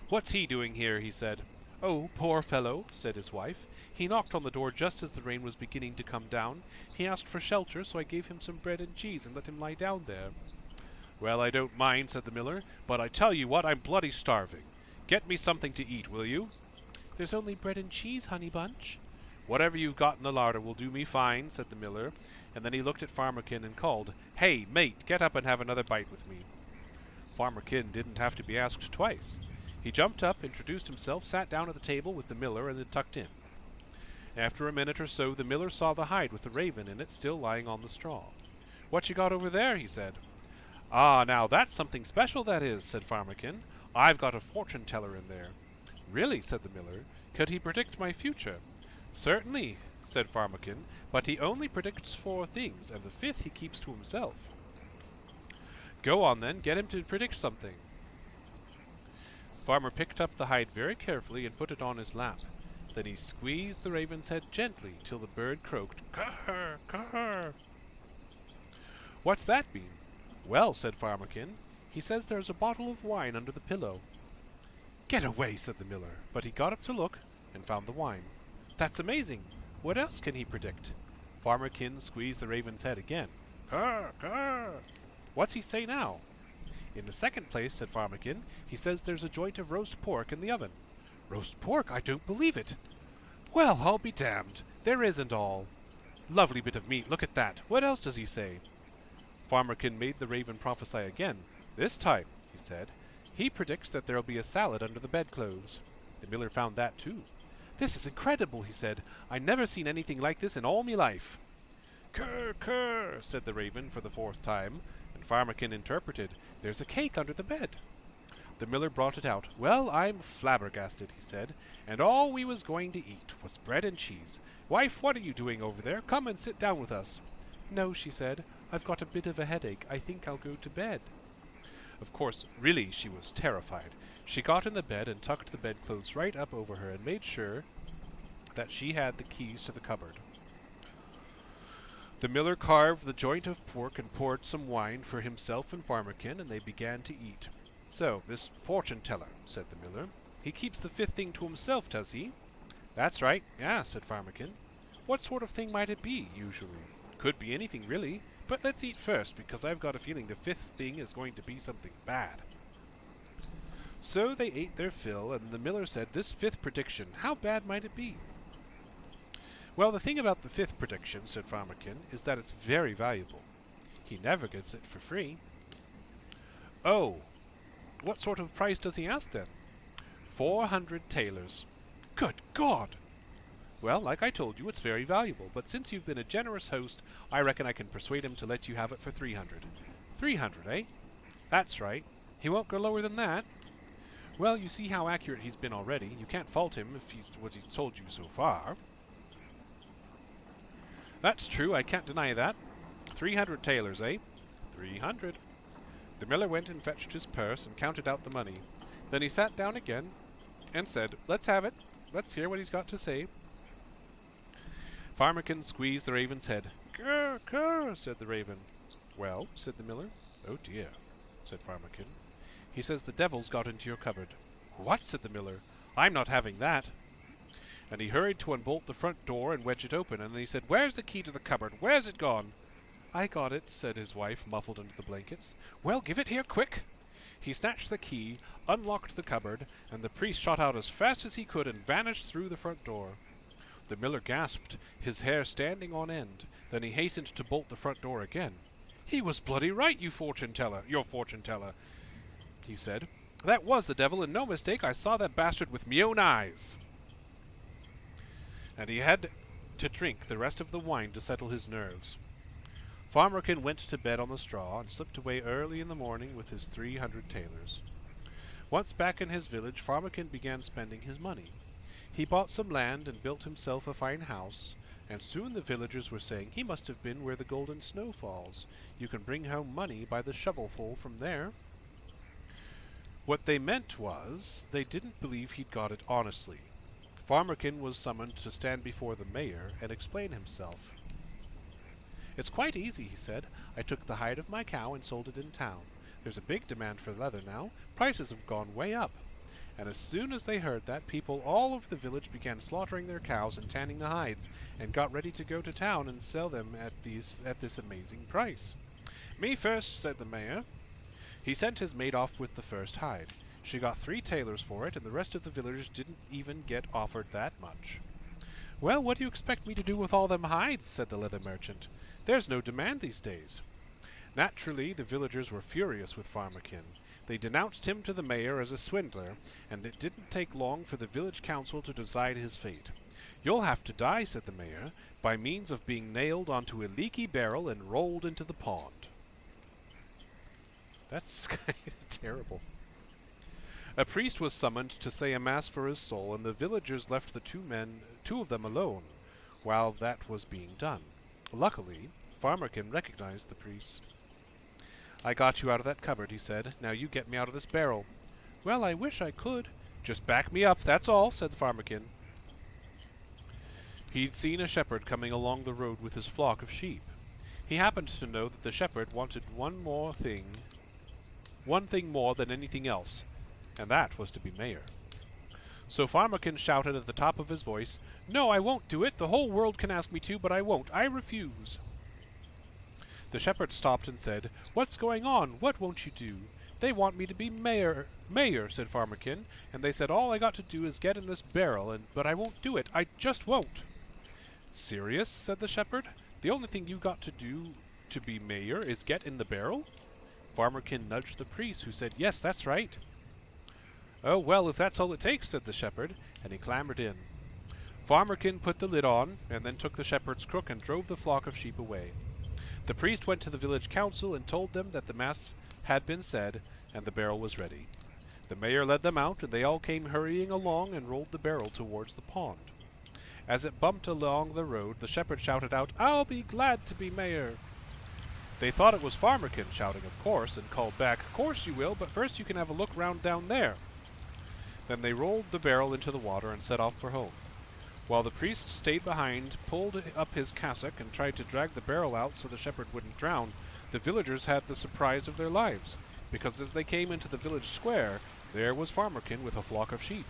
"What's he doing here?" he said. "Oh, poor fellow," said his wife. "He knocked on the door just as the rain was beginning to come down. He asked for shelter, so I gave him some bread and cheese and let him lie down there." "Well, I don't mind," said the miller, "but I tell you what, I'm bloody starving. Get me something to eat, will you?" "There's only bread and cheese, honey bunch." "Whatever you've got in the larder will do me fine," said the miller, and then he looked at Farmerkin and called, "Hey, mate, get up and have another bite with me." Farmerkin didn't have to be asked twice. He jumped up, introduced himself, sat down at the table with the miller, and then tucked in. After a minute or so, the miller saw the hide with the raven in it still lying on the straw. "What you got over there?" he said. "Ah, now that's something special, that is," said Farmerkin. "I've got a fortune-teller in there." "Really?" said the miller. "Could he predict my future?" "Certainly," said Farmerkin, "but he only predicts 4 things, and the 5th he keeps to himself." "Go on, then. Get him to predict something." Farmer picked up the hide very carefully and put it on his lap. Then he squeezed the raven's head gently till the bird croaked, "Caw, caw." "What's that mean?" "Well," said Farmerkin, "he says there's a bottle of wine under the pillow." "Get away," said the miller, but he got up to look and found the wine. "That's amazing. What else can he predict?" Farmerkin squeezed the raven's head again. "Caw, caw." "What's he say now?" "In the second place," said Farmerkin, "he says there's a joint of roast pork in the oven." "Roast pork? I don't believe it." "Well, I'll be damned. There isn't all." "Lovely bit of meat. Look at that. What else does he say?" Farmerkin made the raven prophesy again. This time, he said, he predicts that there'll be a salad under the bedclothes. The miller found that too. This is incredible, he said. I never seen anything like this in all me life. Kerr, kerr, said the raven for the fourth time, and Farmerkin interpreted, there's a cake under the bed. The miller brought it out. Well, I'm flabbergasted, he said, and all we was going to eat was bread and cheese. Wife, what are you doing over there? Come and sit down with us. No, she said, I've got a bit of a headache. I think I'll go to bed. Of course, really, she was terrified. She got in the bed and tucked the bedclothes right up over her and made sure that she had the keys to the cupboard. The miller carved the joint of pork and poured some wine for himself and Farmerkin, and they began to eat. So, this fortune-teller, said the miller, he keeps the fifth thing to himself, does he? That's right, yeah, said Farmerkin. What sort of thing might it be, usually? Could be anything, really, but let's eat first, because I've got a feeling the fifth thing is going to be something bad. So they ate their fill, and the miller said, this fifth prediction, how bad might it be? Well, the thing about the fifth prediction, said Farmerkin, is that it's very valuable. He never gives it for free. Oh, what sort of price does he ask, then? 400 tailors. Good God! Well, like I told you, it's very valuable, but since you've been a generous host, I reckon I can persuade him to let you have it for 300. 300, eh? That's right. He won't go lower than that. Well, you see how accurate he's been already. You can't fault him if he's what he's told you so far. That's true, I can't deny that. 300 tailors, eh? 300. The miller went and fetched his purse and counted out the money. Then he sat down again and said, let's have it. Let's hear what he's got to say. Farmerkin squeezed the raven's head. Grr, grr, said the raven. Well, said the miller. Oh dear, said Farmerkin. He says the devil's got into your cupboard. What, said the miller. I'm not having that. And he hurried to unbolt the front door and wedge it open, and then he said, where's the key to the cupboard? Where's it gone? I got it, said his wife, muffled under the blankets. Well, give it here, quick. He snatched the key, unlocked the cupboard, and the priest shot out as fast as he could and vanished through the front door. The miller gasped, his hair standing on end. Then he hastened to bolt the front door again. He was bloody right, your fortune-teller, he said. That was the devil, and no mistake, I saw that bastard with me own eyes. And he had to drink the rest of the wine to settle his nerves. Farmerkin went to bed on the straw and slipped away early in the morning with his 300 tailors. Once back in his village, Farmerkin began spending his money. He bought some land and built himself a fine house, and soon the villagers were saying, he must have been where the golden snow falls. You can bring home money by the shovelful from there. What they meant was, they didn't believe he'd got it honestly. Farmerkin was summoned to stand before the mayor and explain himself. It's quite easy, he said. I took the hide of my cow and sold it in town. There's a big demand for leather now. Prices have gone way up. And as soon as they heard that, people all over the village began slaughtering their cows and tanning the hides, and got ready to go to town and sell them at this amazing price. Me first, said the mayor. He sent his maid off with the first hide. She got 3 tailors for it, and the rest of the villagers didn't even get offered that much. Well, what do you expect me to do with all them hides? Said the leather merchant. There's no demand these days. Naturally, the villagers were furious with Farmerkin. They denounced him to the mayor as a swindler, and it didn't take long for the village council to decide his fate. You'll have to die, said the mayor, by means of being nailed onto a leaky barrel and rolled into the pond. That's kind of terrible. A priest was summoned to say a mass for his soul, and the villagers left the two of them alone, while that was being done. Luckily, Farmerkin recognized the priest. I got you out of that cupboard, he said. Now you get me out of this barrel. Well, I wish I could. Just back me up, that's all, said Farmerkin. He'd seen a shepherd coming along the road with his flock of sheep. He happened to know that the shepherd wanted one thing more than anything else, and that was to be mayor. So Farmerkin shouted at the top of his voice, No, I won't do it. The whole world can ask me to, but I won't. I refuse. The shepherd stopped and said, What's going on? What won't you do? They want me to be mayor, said Farmerkin, and they said all I got to do is get in this barrel, but I won't do it. I just won't. Serious? Said the shepherd. The only thing you got to do to be mayor is get in the barrel? Farmerkin nudged the priest, who said, "Yes, that's right." "Oh, well, if that's all it takes," said the shepherd, and he clambered in. Farmerkin put the lid on, and then took the shepherd's crook and drove the flock of sheep away. The priest went to the village council and told them that the mass had been said, and the barrel was ready. The mayor led them out, and they all came hurrying along and rolled the barrel towards the pond. As it bumped along the road, the shepherd shouted out, "I'll be glad to be mayor." They thought it was Farmerkin shouting, of course, and called back, "Of course you will, but first you can have a look round down there." Then they rolled the barrel into the water and set off for home. While the priest stayed behind, pulled up his cassock, and tried to drag the barrel out so the shepherd wouldn't drown, the villagers had the surprise of their lives, because as they came into the village square, there was Farmerkin with a flock of sheep.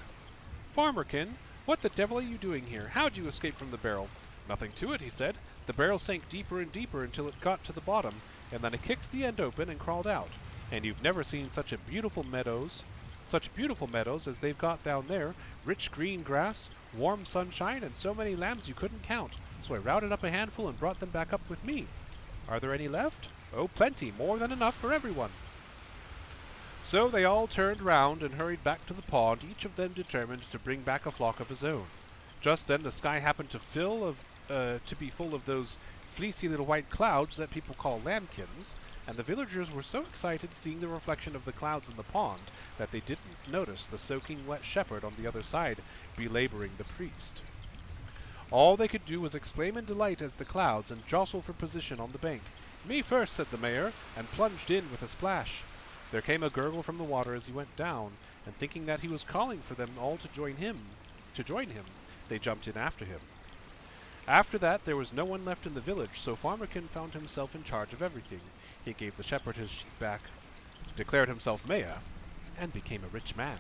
"Farmerkin, what the devil are you doing here? How'd you escape from the barrel?" "Nothing to it," he said. "The barrel sank deeper and deeper until it got to the bottom, and then I kicked the end open and crawled out. And you've never seen such beautiful meadows as they've got down there, rich green grass, warm sunshine, and so many lambs you couldn't count. So I rounded up a handful and brought them back up with me. Are there any left?" "Oh, plenty, more than enough for everyone." So they all turned round and hurried back to the pond, each of them determined to bring back a flock of his own. Just then the sky happened to be full of those fleecy little white clouds that people call lambkins, and the villagers were so excited seeing the reflection of the clouds in the pond that they didn't notice the soaking wet shepherd on the other side belaboring the priest. All they could do was exclaim in delight as the clouds and jostle for position on the bank. "Me first," said the mayor, and plunged in with a splash. There came a gurgle from the water as he went down, and thinking that he was calling for them all to join him, they jumped in after him. After that, there was no one left in the village, so Farmerkin found himself in charge of everything. He gave the shepherd his sheep back, declared himself mayor, and became a rich man.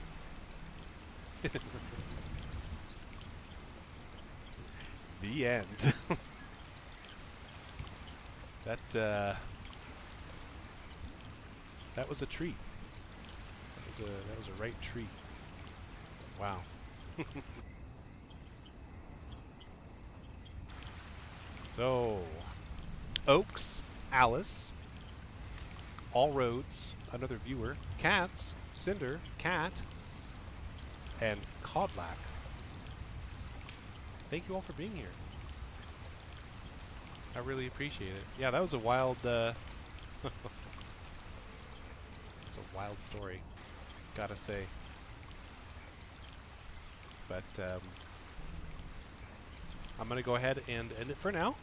The end. That was a treat. That was a right treat. Wow. So, Oaks, Alice, All Roads, another viewer, Cats, Cinder, Cat, and Codlack. Thank you all for being here. I really appreciate it. Yeah, that was a wild, it's a wild story, gotta say. But, I'm gonna go ahead and end it for now.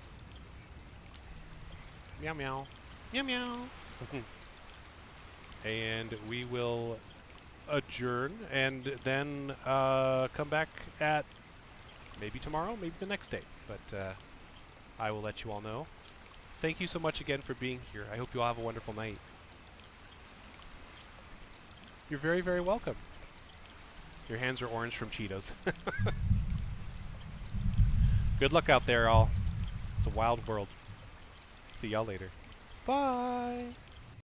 Meow meow. Meow meow. And we will adjourn and then come back at maybe tomorrow, maybe the next day. But I will let you all know. Thank you so much again for being here. I hope you all have a wonderful night. You're very, very welcome. Your hands are orange from Cheetos. Good luck out there, all. It's a wild world. See y'all later. Bye!